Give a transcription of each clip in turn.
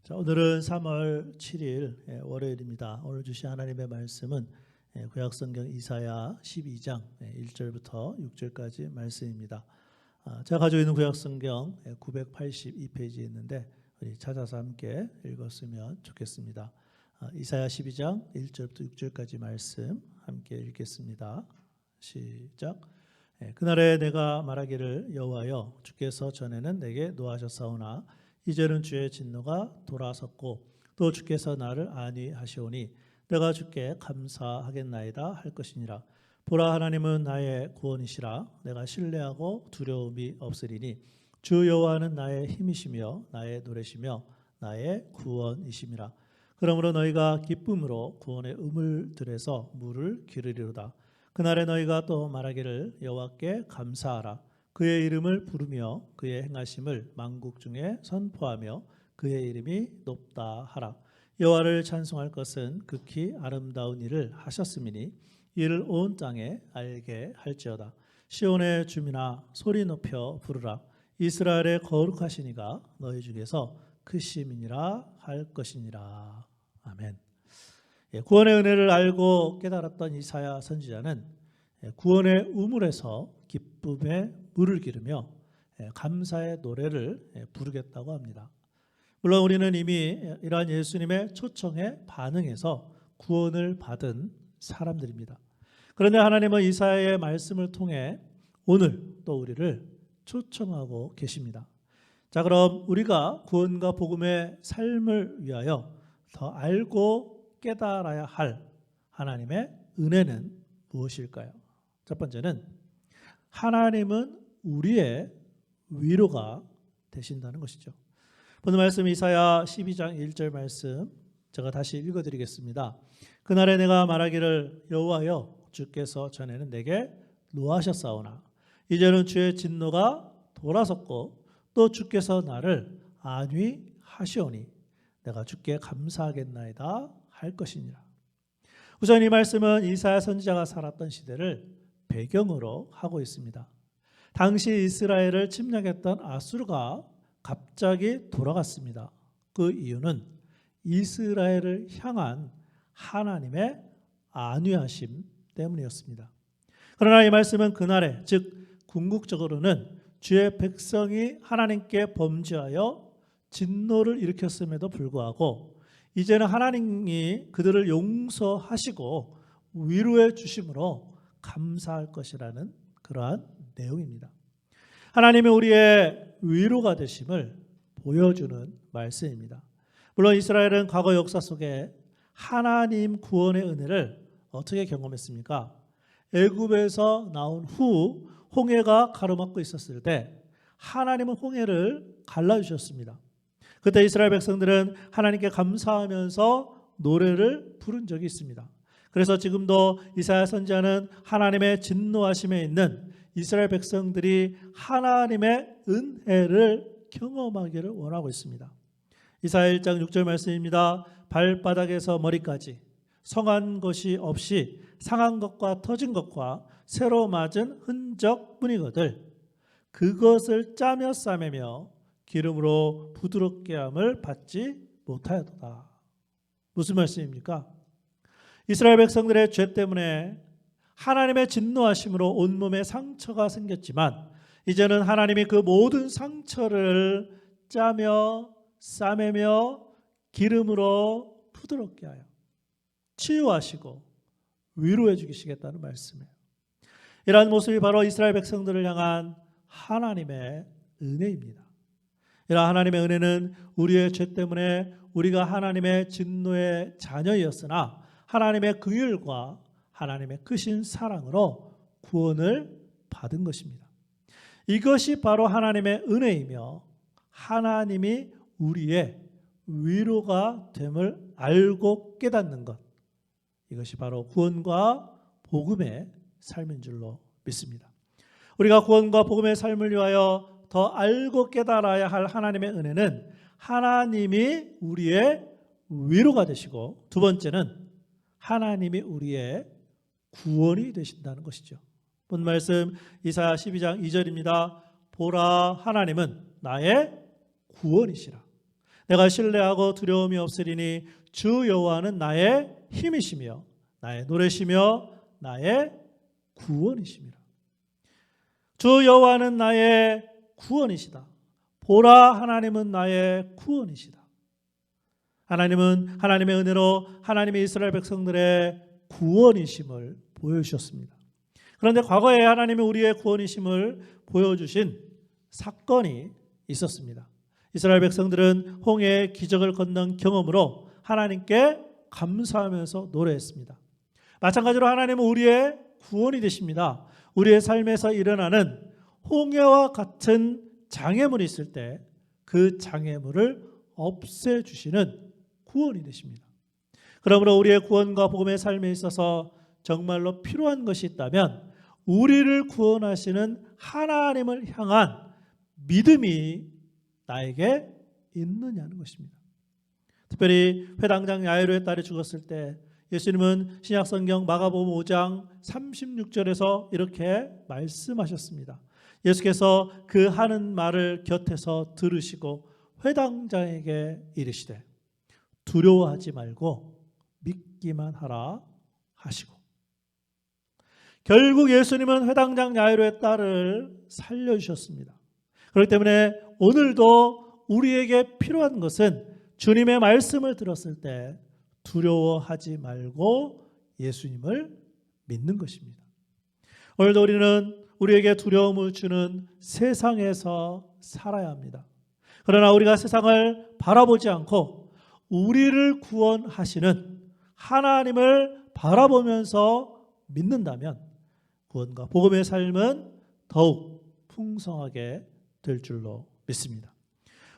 자, 오늘은 3월 7일 월요일입니다. 오늘 주신 하나님의 말씀은 구약성경 이사야 12장 1절부터 6절까지 말씀입니다. 제가 가지고 있는 구약성경 982페이지에 있는데 우리 찾아서 함께 읽었으면 좋겠습니다. 이사야 12장 1절부터 6절까지 말씀 함께 읽겠습니다. 시작. 그날에 내가 말하기를 여호와여 주께서 전에는 내게 노하셨사오나 이제는 주의 진노가 돌아섰고 또 주께서 나를 안위하시오니 내가 주께 감사하겠나이다 할 것이니라. 보라, 하나님은 나의 구원이시라. 내가 신뢰하고 두려움이 없으리니 주 여호와는 나의 힘이시며 나의 노래시며 나의 구원이심이라. 그러므로 너희가 기쁨으로 구원의 우물들에서 물을 기르리로다. 그날에 너희가 또 말하기를 여호와께 감사하라. 그의 이름을 부르며 그의 행하심을 만국 중에 선포하며 그의 이름이 높다 하라. 여호와를 찬송할 것은 극히 아름다운 일을 하셨음이니 이를 온 땅에 알게 할지어다. 시온의 주민아 소리 높여 부르라. 이스라엘의 거룩하신 이가 너희 중에서 크심이니라 할 것이니라. 아멘. 구원의 은혜를 알고 깨달았던 이사야 선지자는 구원의 우물에서 기쁨의 물을 기르며 감사의 노래를 부르겠다고 합니다. 물론 우리는 이미 이러한 예수님의 초청에 반응해서 구원을 받은 사람들입니다. 그런데 하나님은 이사야의 말씀을 통해 오늘 또 우리를 초청하고 계십니다. 자, 그럼 우리가 구원과 복음의 삶을 위하여 더 알고 깨달아야 할 하나님의 은혜는 무엇일까요? 첫 번째는 하나님은 우리의 위로가 되신다는 것이죠. 오늘 말씀 이사야 12장 1절 말씀 제가 다시 읽어드리겠습니다. 그날에 내가 말하기를 여호와여 주께서 전에는 내게 노하셨사오나 이제는 주의 진노가 돌아섰고 또 주께서 나를 안위하시오니 내가 주께 감사하겠나이다 할 것이니라. 우선 이 말씀은 이사야 선지자가 살았던 시대를 배경으로 하고 있습니다. 당시 이스라엘을 침략했던 아수르가 갑자기 돌아갔습니다. 그 이유는 이스라엘을 향한 하나님의 안위하심 때문이었습니다. 그러나 이 말씀은 그날에, 즉 궁극적으로는 주의 백성이 하나님께 범죄하여 진노를 일으켰음에도 불구하고 이제는 하나님이 그들을 용서하시고 위로해 주심으로 감사할 것이라는 그러한 내용입니다. 하나님이 우리의 위로가 되심을 보여주는 말씀입니다. 물론 이스라엘은 과거 역사 속에 하나님 구원의 은혜를 어떻게 경험했습니까? 애굽에서 나온 후 홍해가 가로막고 있었을 때 하나님은 홍해를 갈라주셨습니다. 그때 이스라엘 백성들은 하나님께 감사하면서 노래를 부른 적이 있습니다. 그래서 지금도 이사야 선지자는 하나님의 진노하심에 있는 이스라엘 백성들이 하나님의 은혜를 경험하기를 원하고 있습니다. 이사야 1장 6절 말씀입니다. 발바닥에서 머리까지 성한 것이 없이 상한 것과 터진 것과 새로 맞은 흔적뿐이거들 그것을 짜며 싸매며 기름으로 부드럽게 함을 받지 못하였도다. 무슨 말씀입니까? 이스라엘 백성들의 죄 때문에 하나님의 진노하심으로 온몸에 상처가 생겼지만 이제는 하나님이 그 모든 상처를 짜며 싸매며 기름으로 부드럽게 하여 치유하시고 위로해 주시겠다는 말씀이에요. 이러한 모습이 바로 이스라엘 백성들을 향한 하나님의 은혜입니다. 이러한 하나님의 은혜는 우리의 죄 때문에 우리가 하나님의 진노의 자녀였으나 하나님의 긍휼과 하나님의 크신 사랑으로 구원을 받은 것입니다. 이것이 바로 하나님의 은혜이며 하나님이 우리의 위로가 됨을 알고 깨닫는 것, 이것이 바로 구원과 복음의 삶인 줄로 믿습니다. 우리가 구원과 복음의 삶을 위하여 더 알고 깨달아야 할 하나님의 은혜는 하나님이 우리의 위로가 되시고, 두 번째는 하나님이 우리의 구원이 되신다는 것이죠. 본 말씀 이사야 12장 2절입니다. 보라, 하나님은 나의 구원이시라. 내가 신뢰하고 두려움이 없으리니 주 여호와는 나의 힘이시며 나의 노래시며 나의 구원이시니라. 주 여호와는 나의 구원이시다. 보라, 하나님은 나의 구원이시다. 하나님은 하나님의 은혜로 하나님의 이스라엘 백성들의 구원이심을 보여주셨습니다. 그런데 과거에 하나님이 우리의 구원이심을 보여주신 사건이 있었습니다. 이스라엘 백성들은 홍해의 기적을 건넌 경험으로 하나님께 감사하면서 노래했습니다. 마찬가지로 하나님은 우리의 구원이 되십니다. 우리의 삶에서 일어나는 홍해와 같은 장애물이 있을 때 그 장애물을 없애주시는 구원이 되십니다. 그러므로 우리의 구원과 복음의 삶에 있어서 정말로 필요한 것이 있다면 우리를 구원하시는 하나님을 향한 믿음이 나에게 있느냐는 것입니다. 특별히 회당장 야이로의 딸이 죽었을 때 예수님은 신약성경 마가복음 5장 36절에서 이렇게 말씀하셨습니다. 예수께서 그 하는 말을 곁에서 들으시고 회당장에게 이르시되 두려워하지 말고 믿기만 하라 하시고, 결국 예수님은 회당장 야이로의 딸을 살려주셨습니다. 그렇기 때문에 오늘도 우리에게 필요한 것은 주님의 말씀을 들었을 때 두려워하지 말고 예수님을 믿는 것입니다. 오늘도 우리는 우리에게 두려움을 주는 세상에서 살아야 합니다. 그러나 우리가 세상을 바라보지 않고 우리를 구원하시는 하나님을 바라보면서 믿는다면 구원과 복음의 삶은 더욱 풍성하게 될 줄로 믿습니다.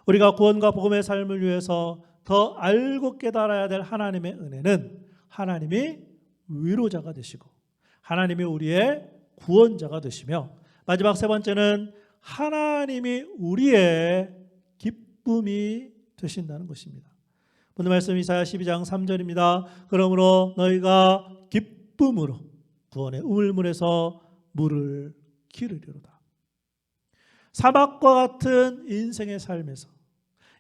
우리가 구원과 복음의 삶을 위해서 더 알고 깨달아야 될 하나님의 은혜는 하나님이 위로자가 되시고 하나님이 우리의 구원자가 되시며, 마지막 세 번째는 하나님이 우리의 기쁨이 되신다는 것입니다. 오늘 말씀 이사야 12장 3절입니다. 그러므로 너희가 기쁨으로 구원의 우물물에서 물을 기르리로다. 사막과 같은 인생의 삶에서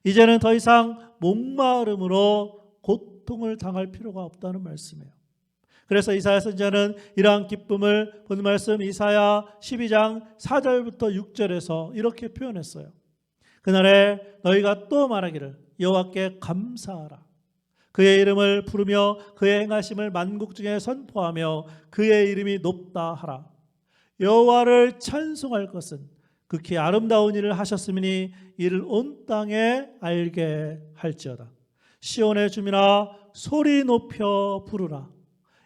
이제는 더 이상 목마름으로 고통을 당할 필요가 없다는 말씀이에요. 그래서 이사야 선지자는 이러한 기쁨을 오늘 말씀 이사야 12장 4절부터 6절에서 이렇게 표현했어요. 그날에 너희가 또 말하기를 여호와께 감사하라. 그의 이름을 부르며 그의 행하심을 만국 중에 선포하며 그의 이름이 높다 하라. 여호와를 찬송할 것은 극히 아름다운 일을 하셨음이니 이를 온 땅에 알게 할지어다. 시온의 주민아 소리 높여 부르라.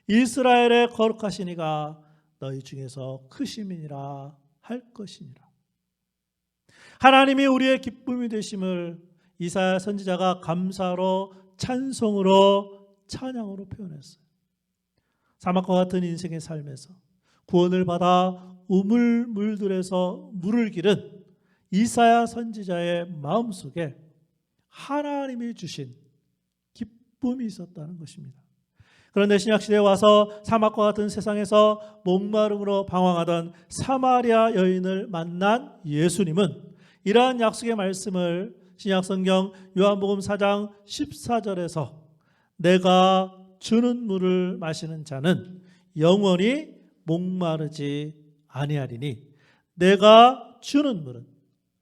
이스라엘의 거룩하신 이가 너희 중에서 크심이니라 할 것이니라. 하나님이 우리의 기쁨이 되심을 이사야 선지자가 감사로, 찬송으로, 찬양으로 표현했어요. 사막과 같은 인생의 삶에서 구원을 받아 우물물들에서 물을 기른 이사야 선지자의 마음속에 하나님이 주신 기쁨이 있었다는 것입니다. 그런데 신약시대에 와서 사막과 같은 세상에서 목마름으로 방황하던 사마리아 여인을 만난 예수님은 이러한 약속의 말씀을 신약성경 요한복음 4장 14절에서 내가 주는 물을 마시는 자는 영원히 목마르지 아니하리니 내가 주는 물은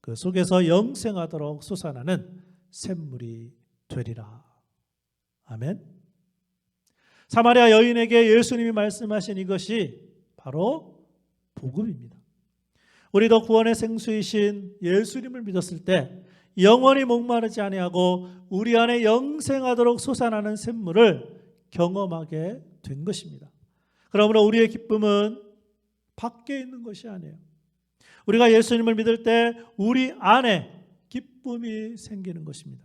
그 속에서 영생하도록 솟아나는 샘물이 되리라. 아멘. 사마리아 여인에게 예수님이 말씀하신 이것이 바로 복음입니다. 우리도 구원의 생수이신 예수님을 믿었을 때 영원히 목마르지 아니하고 우리 안에 영생하도록 솟아나는 샘물을 경험하게 된 것입니다. 그러므로 우리의 기쁨은 밖에 있는 것이 아니에요. 우리가 예수님을 믿을 때 우리 안에 기쁨이 생기는 것입니다.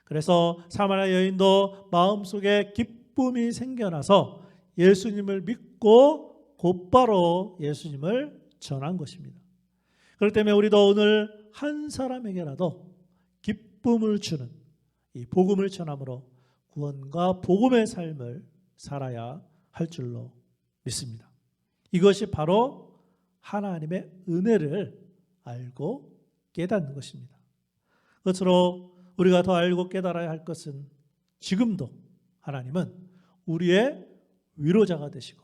그래서 사마리아 여인도 마음속에 기쁨이 생겨나서 예수님을 믿고 곧바로 예수님을 전한 것입니다. 그렇기 때문에 우리도 오늘 한 사람에게라도 기쁨을 주는 이 복음을 전함으로 구원과 복음의 삶을 살아야 할 줄로 믿습니다. 이것이 바로 하나님의 은혜를 알고 깨닫는 것입니다. 그것으로 우리가 더 알고 깨달아야 할 것은 지금도 하나님은 우리의 위로자가 되시고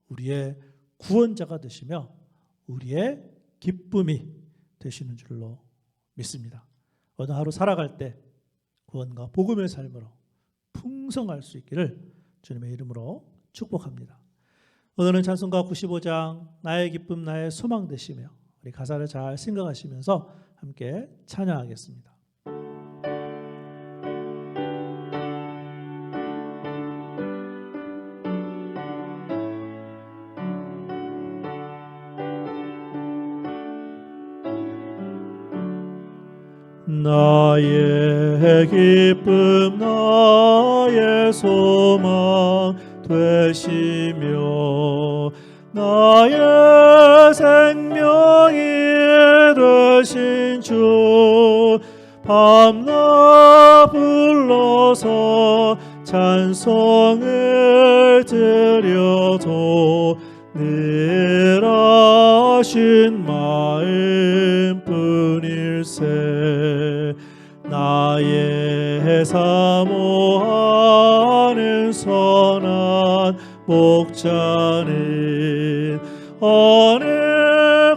우리의 구원자가 되시며 우리의 기쁨이 되시는 줄로 믿습니다. 오늘 하루 살아갈 때 구원과 복음의 삶으로 풍성할 수 있기를 주님의 이름으로 축복합니다. 오늘은 찬송가 95장 나의 기쁨 나의 소망 되시며 우리 가사를 잘 생각하시면서 함께 찬양하겠습니다. 나의 기쁨 나의 소망 되시며 나의 생명이 되신 주 밤낮 불러서 찬송을 드려도 늘 하신 마음뿐일세 나의 사모하는 선한 목자는 어느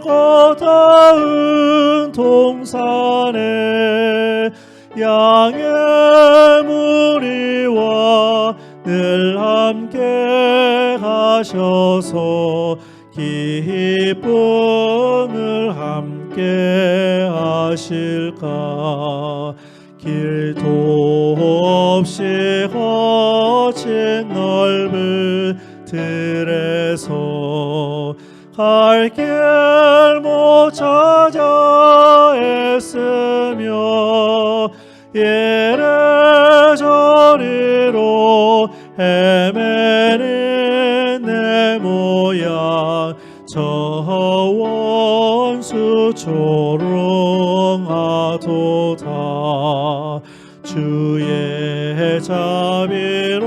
고다운 동산에 양의 무리와 늘 함께 가셔서 기쁨을 함께 하실까 길도 없이 거친 넓은 들에서 갈 길 못 찾아 애쓰며 이래저래로 헤매는 내 모양 저 원수 조롱하도다 주의 자비롭고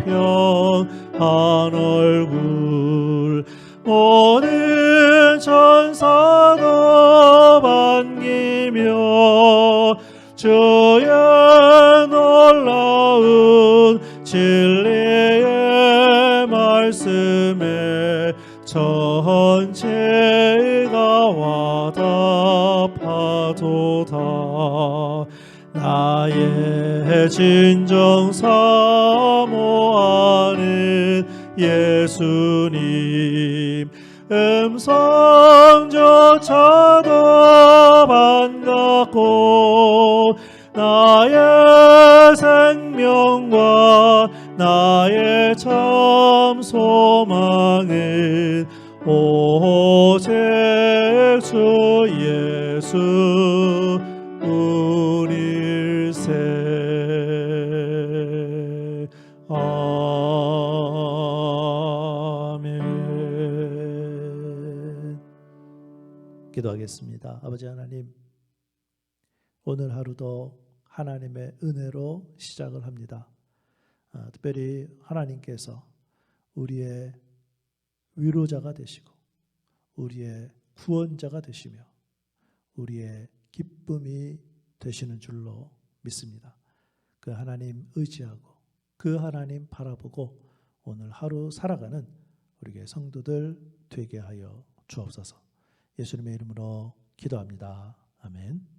화평한 얼굴 모든 천사도 반기며 주의 놀라운 진리의 말씀에 전체가 와답하도다 나의 진정 사모하는 예수님 음성조차도 반갑고 나의 생명과 나의 참 소망은 오직 주 예수 일세 아멘. 기도하겠습니다. 아버지 하나님, 오늘 하루도 하나님의 은혜로 시작을 합니다. 특별히 하나님께서 우리의 위로자가 되시고 우리의 구원자가 되시며 우리의 기쁨이 되시는 줄로 믿습니다. 그 하나님 의지하고 그 하나님 바라보고 오늘 하루 살아가는 우리의 성도들 되게 하여 주옵소서. 예수님의 이름으로 기도합니다. 아멘.